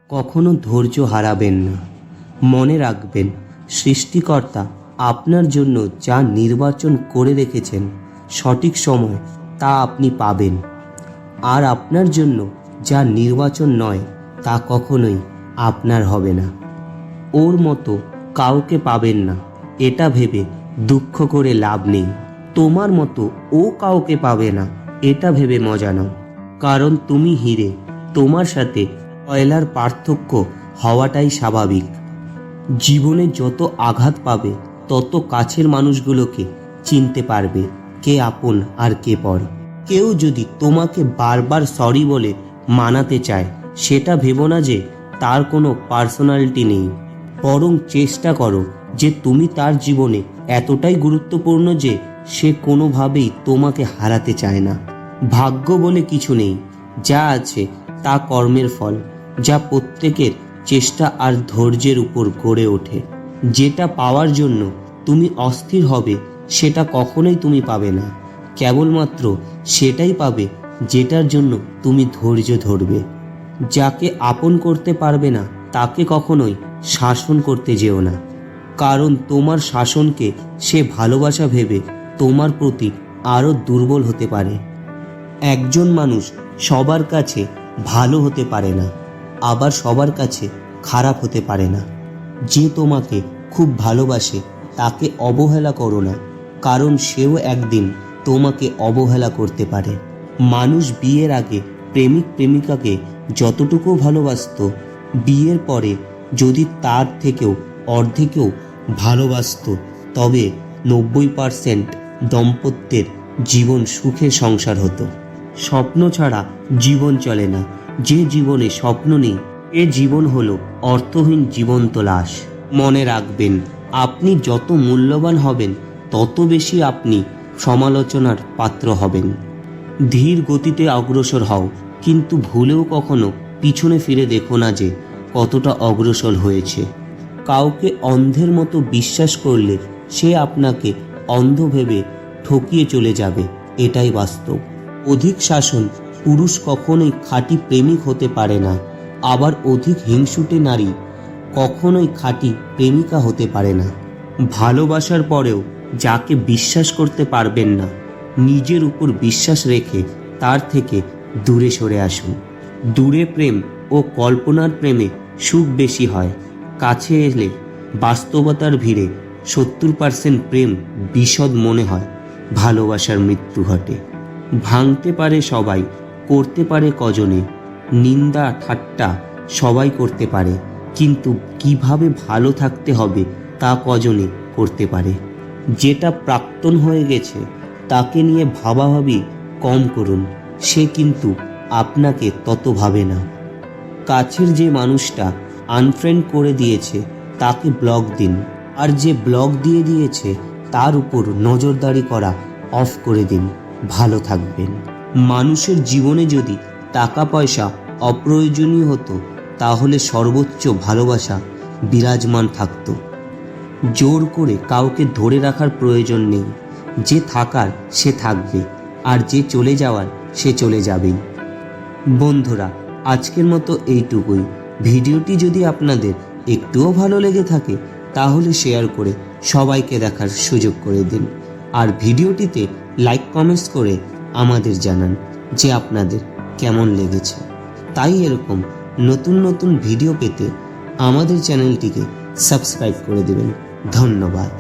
কখনো ধৈর্য হারাবেন না। মনে রাখবেন, সৃষ্টিকর্তা আপনার জন্য যা নির্বাচন করে রেখেছেন সঠিক সময় তা আপনি পাবেন, আর আপনার জন্য যা নির্বাচন নয় তা কখনোই আপনার হবে না। ওর মতো কাউকে পাবেন না এটা ভেবে দুঃখ করে লাভ নেই। তোমার মতো ও কাউকে পাবে না এটা ভেবে মজা নাও, কারণ তুমি হিরে, তোমার সাথে কয়লার পার্থক্য হওয়াটাই স্বাভাবিক। জীবনে যত আঘাত পাবে তত কাছের মানুষগুলোকে চিনতে পারবে কে আপন আর কে পর। কেউ যদি তোমাকে বারবার সরি বলে মানাতে চায়, সেটা ভেবো না যে তার কোনো পার্সোনালিটি নেই, বরং চেষ্টা করো যে তুমি তার জীবনে এতটাই গুরুত্বপূর্ণ যে সে কোনোভাবেই তোমাকে হারাতে চায় না। ভাগ্য বলে কিছু নেই, যা আছে তা কর্মের ফল, যা প্রত্যেকের চেষ্টা আর ধৈর্যের উপর গড়ে ওঠে। যেটা পাওয়ার জন্য তুমি অস্থির হবে সেটা কখনোই তুমি পাবে না, কেবলমাত্র সেটাই পাবে যেটার জন্য তুমি ধৈর্য ধরবে। যাকে আপন করতে পারবে না তাকে কখনোই শাসন করতে যেও না, কারণ তোমার শাসনকে সে ভালোবাসা ভেবে তোমার প্রতি আরও দুর্বল হতে পারে। একজন মানুষ সবার কাছে ভালো হতে পারে না, আবার সবার কাছে খারাপ হতে পারে না। যে তোমাকে খুব ভালোবাসে তাকে অবহেলা করো না, কারণ সেও একদিন তোমাকে অবহেলা করতে পারে। মানুষ বিয়ের আগে প্রেমিক প্রেমিকাকে যতটুকু ভালোবাসতো, বিয়ের পরে যদি তার থেকেও অর্ধেকেও ভালোবাসতো, তবে 90% দম্পত্যের জীবন সুখে সংসার হতো। স্বপ্ন ছাড়া জীবন চলে না। যে জীবনে স্বপ্ন নেই এ জীবন হলো অর্থহীন জীবন্ত লাশ। মনে রাখবেন, আপনি যত মূল্যবান হবেন তত বেশি আপনি সমালোচনার পাত্র হবেন। ধীর গতিতে অগ্রসর হও, কিন্তু ভুলেও কখনো পিছনে ফিরে দেখো না যে কতটা অগ্রসর হয়েছে। কাউকে অন্ধের মতো বিশ্বাস করলে সে আপনাকে অন্ধ ভেবে ঠকিয়ে চলে যাবে, এটাই বাস্তব। অধিক শাসন পুরুষ কখনোই খাঁটি প্রেমিক হতে পারে না, আবার অধিক হিংসুটে নারী কখনোই খাঁটি প্রেমিকা হতে পারে না। ভালোবাসার পরেও যাকে বিশ্বাস করতে পারবেন না, নিজের উপর বিশ্বাস রেখে তার থেকে দূরে সরে আসুন। দূরে প্রেম ও কল্পনার প্রেমে সুখ বেশি হয়, কাছে এলে বাস্তবতার ভিড়ে 70% প্রেম বিশদ মনে হয়, ভালোবাসার মৃত্যু ঘটে। ভাঙতে পারে সবাই, করতে পারে কজনে, নিন্দা ঠাট্টা সবাই করতে পারে, কিন্তু কিভাবে ভালো থাকতে হবে তা কজনে করতে পারে। যেটা প্রাক্তন হয়ে গেছে তাকে নিয়ে ভাবাভাবি কম করুন, সে কিন্তু আপনাকে তত ভাবে না। কাছের যে মানুষটা আনফ্রেন্ড করে দিয়েছে তাকে ব্লক দিন, আর যে ব্লক দিয়ে দিয়েছে তার উপর নজরদারি করা অফ করে দিন। ভালো থাকবেন। মানুষের জীবনে যদি টাকা পয়সা অপ্রয়োজনীয় হতো, তাহলে সর্বোচ্চ ভালোবাসা বিরাজমান থাকতো। জোর করে কাউকে ধরে রাখার প্রয়োজন নেই। যে থাকার সে থাকবে, আর যে চলে যাওয়ার সে চলে যাবেই। বন্ধুরা, আজকের মতো এইটুকুই। ভিডিওটি যদি আপনাদের একটুও ভালো লেগে থাকে তাহলে শেয়ার করে সবাইকে দেখার সুযোগ করে দিন, আর ভিডিওটিতে লাইক কমেন্টস করে আমাদের জানান যে আপনাদের কেমন লেগেছে। তাই এরকম নতুন নতুন ভিডিও পেতে আমাদের চ্যানেলটিকে সাবস্ক্রাইব করে দেবেন। ধন্যবাদ।